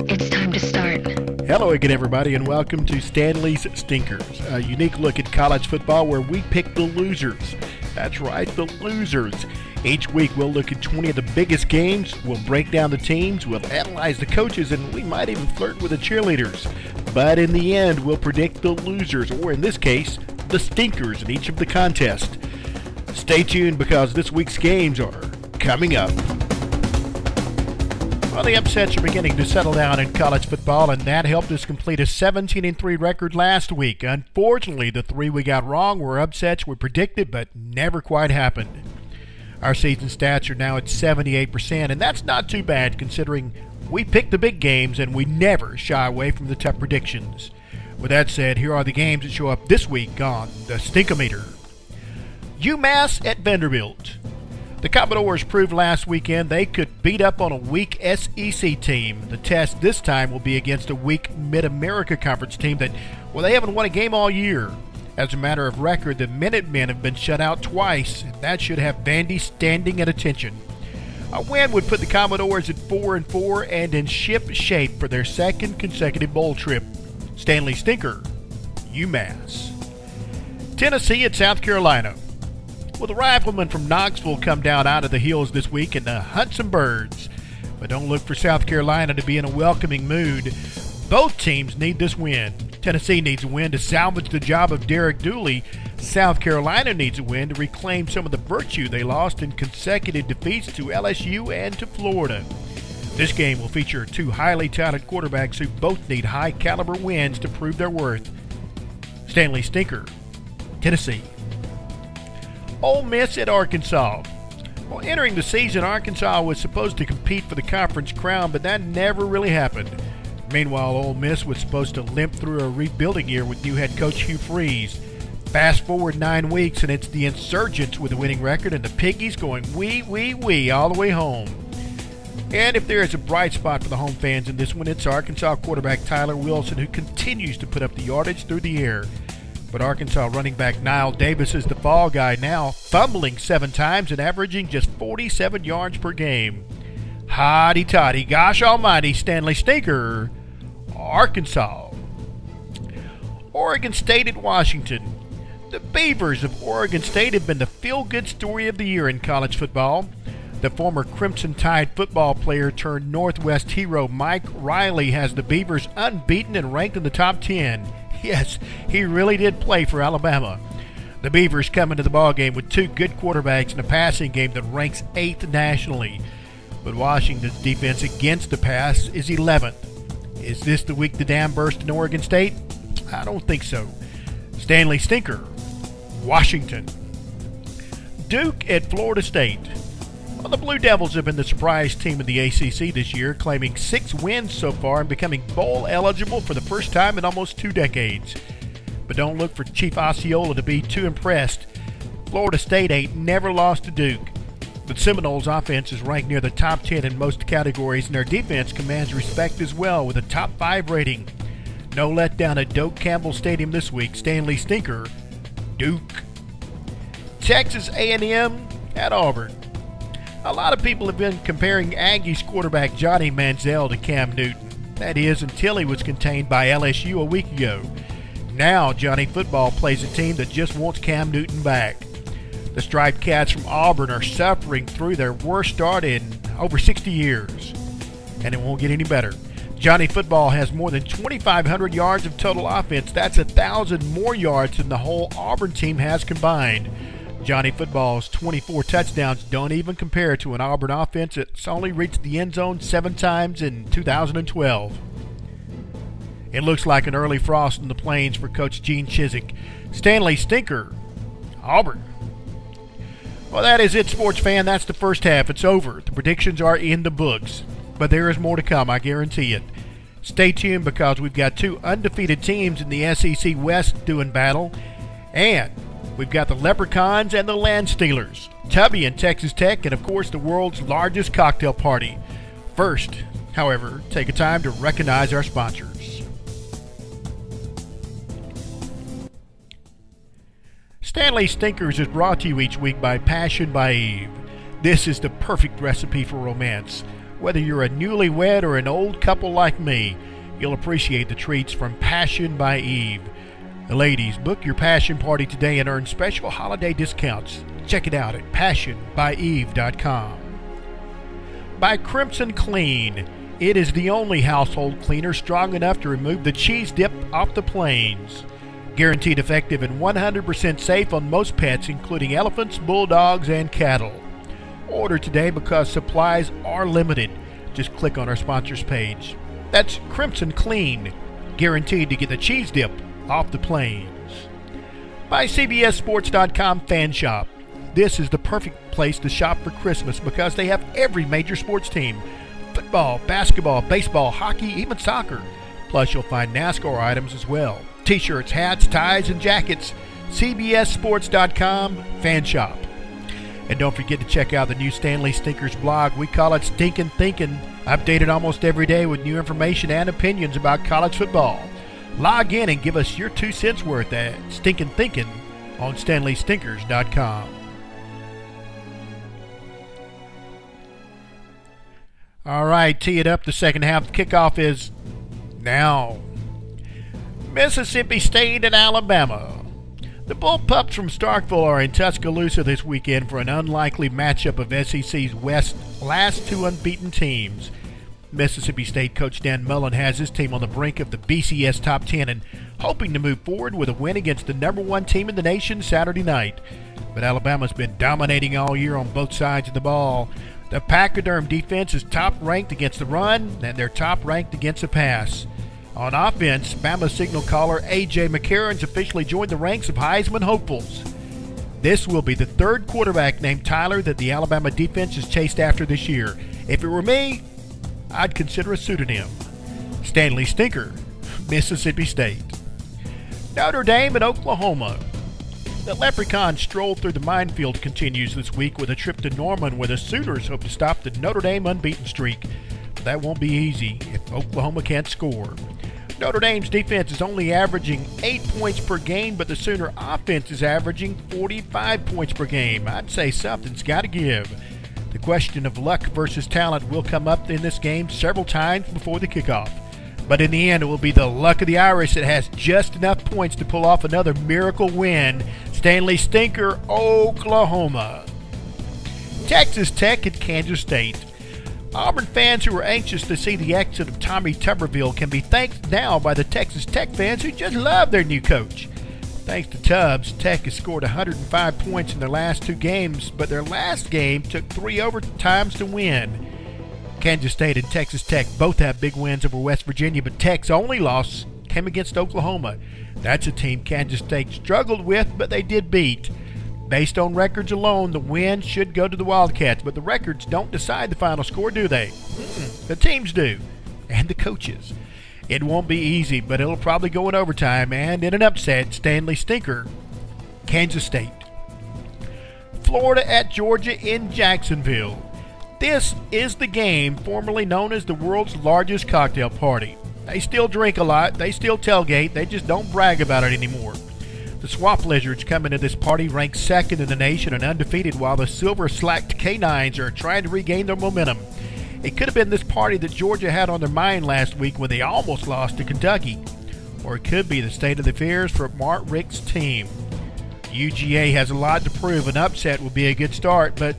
It's time to start. Hello again, everybody, and welcome to Stanley's Stinkers, a unique look at college football where we pick the losers. That's right, the losers. Each week we'll look at 20 of the biggest games, we'll break down the teams, we'll analyze the coaches, and we might even flirt with the cheerleaders. But in the end, we'll predict the losers, or in this case, the stinkers in each of the contests. Stay tuned because this week's games are coming up. Well, the upsets are beginning to settle down in college football, and that helped us complete a 17-3 record last week. Unfortunately, the three we got wrong were upsets we predicted but never quite happened. Our season stats are now at 78%, and that's not too bad considering we pick the big games and we never shy away from the tough predictions. With that said, here are the games that show up this week on the Stinkometer. UMass at Vanderbilt. The Commodores proved last weekend they could beat up on a weak SEC team. The test this time will be against a weak Mid-America Conference team that, well, they haven't won a game all year. As a matter of record, the Minutemen have been shut out twice, and that should have Vandy standing at attention. A win would put the Commodores at 4-4 and in ship shape for their second consecutive bowl trip. Stanley Stinker, UMass. Tennessee at South Carolina. Well, the riflemen from Knoxville come down out of the hills this week and hunt some birds. But don't look for South Carolina to be in a welcoming mood. Both teams need this win. Tennessee needs a win to salvage the job of Derek Dooley. South Carolina needs a win to reclaim some of the virtue they lost in consecutive defeats to LSU and to Florida. This game will feature two highly talented quarterbacks who both need high-caliber wins to prove their worth. Stanley Stinker, Tennessee. Ole Miss at Arkansas. Well, entering the season, Arkansas was supposed to compete for the conference crown, but that never really happened. Meanwhile, Ole Miss was supposed to limp through a rebuilding year with new head coach Hugh Freeze. Fast forward 9 weeks, and it's the Insurgents with a winning record and the Piggies going wee all the way home. And if there is a bright spot for the home fans in this one, it's Arkansas quarterback Tyler Wilson, who continues to put up the yardage through the air. But Arkansas running back Niall Davis is the fall guy now, fumbling 7 times and averaging just 47 yards per game. Hotty toddy, gosh almighty, Stanley Stinker, Arkansas. Oregon State at Washington. The Beavers of Oregon State have been the feel-good story of the year in college football. The former Crimson Tide football player turned Northwest hero Mike Riley has the Beavers unbeaten and ranked in the top 10. Yes, he really did play for Alabama. The Beavers come into the ballgame with 2 good quarterbacks and a passing game that ranks 8th nationally. But Washington's defense against the pass is 11th. Is this the week the dam burst in Oregon State? I don't think so. Stanley Stinker, Washington. Duke at Florida State. Well, the Blue Devils have been the surprise team in the ACC this year, claiming 6 wins so far and becoming bowl eligible for the first time in almost 2 decades. But don't look for Chief Osceola to be too impressed. Florida State ain't never lost to Duke. The Seminoles' offense is ranked near the top 10 in most categories, and their defense commands respect as well with a top 5 rating. No letdown at Doak Campbell Stadium this week. Stanley Stinker, Duke. Texas A&M at Auburn. A lot of people have been comparing Aggies quarterback Johnny Manziel to Cam Newton. That is, until he was contained by LSU a week ago. Now Johnny Football plays a team that just wants Cam Newton back. The Striped Cats from Auburn are suffering through their worst start in over 60 years. And it won't get any better. Johnny Football has more than 2,500 yards of total offense. That's 1,000 more yards than the whole Auburn team has combined. Johnny Football's 24 touchdowns don't even compare to an Auburn offense that's only reached the end zone 7 times in 2012. It looks like an early frost in the plains for Coach Gene Chizik. Stanley Stinker, Auburn. Well, that is it, sports fan. That's the first half. It's over. The predictions are in the books. But there is more to come, I guarantee it. Stay tuned because we've got 2 undefeated teams in the SEC West doing battle. And we've got the Leprechauns and the Land Stealers, Tubby and Texas Tech, and of course the world's largest cocktail party. First, however, take a time to recognize our sponsors. Stanley Stinkers is brought to you each week by Passion by Eve. This is the perfect recipe for romance. Whether you're a newlywed or an old couple like me, you'll appreciate the treats from Passion by Eve. Ladies, book your passion party today and earn special holiday discounts. Check it out at passionbyeve.com. By Crimson Clean. It is the only household cleaner strong enough to remove the cheese dip off the plains. Guaranteed effective and 100% safe on most pets, including elephants, bulldogs, and cattle. Order today because supplies are limited. Just click on our sponsors page. That's Crimson Clean. Guaranteed to get the cheese dip off the plains. By CBSSports.com Fan Shop. This is the perfect place to shop for Christmas because they have every major sports team. Football, basketball, baseball, hockey, even soccer. Plus you'll find NASCAR items as well. T-shirts, hats, ties, and jackets. CBSSports.com Fan Shop. And don't forget to check out the new Stanley Stinkers blog. We call it Stinkin' Thinkin'. Updated almost every day with new information and opinions about college football. Log in and give us your 2 cents worth at Stinkin' Thinkin' on StanleyStinkers.com. All right, tee it up. The second half kickoff is now. Mississippi State and Alabama. The Bullpups from Starkville are in Tuscaloosa this weekend for an unlikely matchup of SEC's West last 2 unbeaten teams. Mississippi State coach Dan Mullen has his team on the brink of the BCS Top 10 and hoping to move forward with a win against the number 1 team in the nation Saturday night. But Alabama's been dominating all year on both sides of the ball. The Pachyderm defense is top-ranked against the run, and they're top-ranked against the pass. On offense, Bama signal caller A.J. McCarron's officially joined the ranks of Heisman hopefuls. This will be the 3rd quarterback named Tyler that the Alabama defense has chased after this year. If it were me, I'd consider a pseudonym. Stanley Stinker, Mississippi State. Notre Dame and Oklahoma. The Leprechaun stroll through the minefield continues this week with a trip to Norman where the Sooners hope to stop the Notre Dame unbeaten streak. But that won't be easy if Oklahoma can't score. Notre Dame's defense is only averaging 8 points per game, but the Sooner offense is averaging 45 points per game. I'd say something's got to give. The question of luck versus talent will come up in this game several times before the kickoff. But in the end, it will be the luck of the Irish that has just enough points to pull off another miracle win. Stanley Stinker, Oklahoma. Texas Tech at Kansas State. Auburn fans who were anxious to see the exit of Tommy Tuberville can be thanked now by the Texas Tech fans who just love their new coach. Thanks to Tubbs, Tech has scored 105 points in their last 2 games, but their last game took 3 overtimes to win. Kansas State and Texas Tech both have big wins over West Virginia, but Tech's only loss came against Oklahoma. That's a team Kansas State struggled with, but they did beat. Based on records alone, the win should go to the Wildcats, but the records don't decide the final score, do they? The teams do, and the coaches. It won't be easy, but it'll probably go in overtime, and in an upset, Stanley Stinker, Kansas State. Florida at Georgia in Jacksonville. This is the game formerly known as the world's largest cocktail party. They still drink a lot, they still tailgate, they just don't brag about it anymore. The Swamp Lizards coming to this party ranked 2nd in the nation and undefeated, while the silver-slacked Canines are trying to regain their momentum. It could have been this party that Georgia had on their mind last week when they almost lost to Kentucky. Or it could be the state of affairs for Mark Richt's team. UGA has a lot to prove. An upset will be a good start, but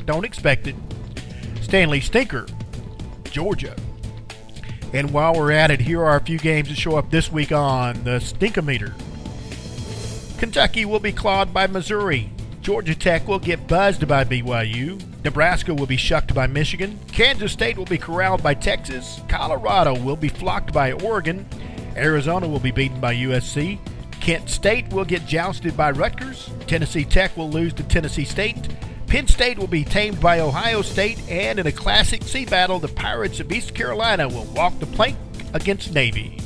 don't expect it. Stanley Stinker, Georgia. And while we're at it, here are a few games that show up this week on the Stinkometer. Kentucky will be clawed by Missouri. Georgia Tech will get buzzed by BYU. Nebraska will be shucked by Michigan. Kansas State will be corralled by Texas. Colorado will be flocked by Oregon. Arizona will be beaten by USC. Kent State will get jousted by Rutgers. Tennessee Tech will lose to Tennessee State. Penn State will be tamed by Ohio State. And in a classic sea battle, the Pirates of East Carolina will walk the plank against Navy.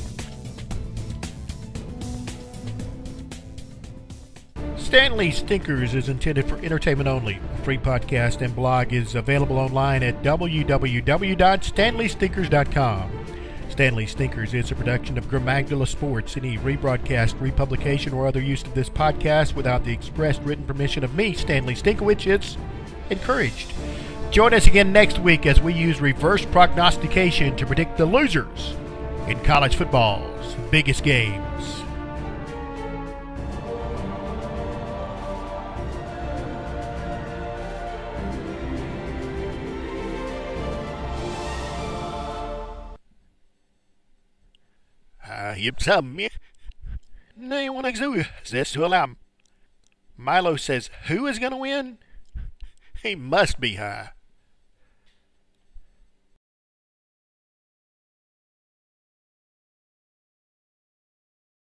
Stanley Stinkers is intended for entertainment only. A free podcast and blog is available online at www.stanleystinkers.com. Stanley Stinkers is a production of Gramagdala Sports. Any rebroadcast, republication, or other use of this podcast without the express written permission of me, Stanley Stinkowich, is encouraged. Join us again next week as we use reverse prognostication to predict the losers in college football's biggest games. Yep, no one exists to allow. Milo says, who is going to win? He must be high.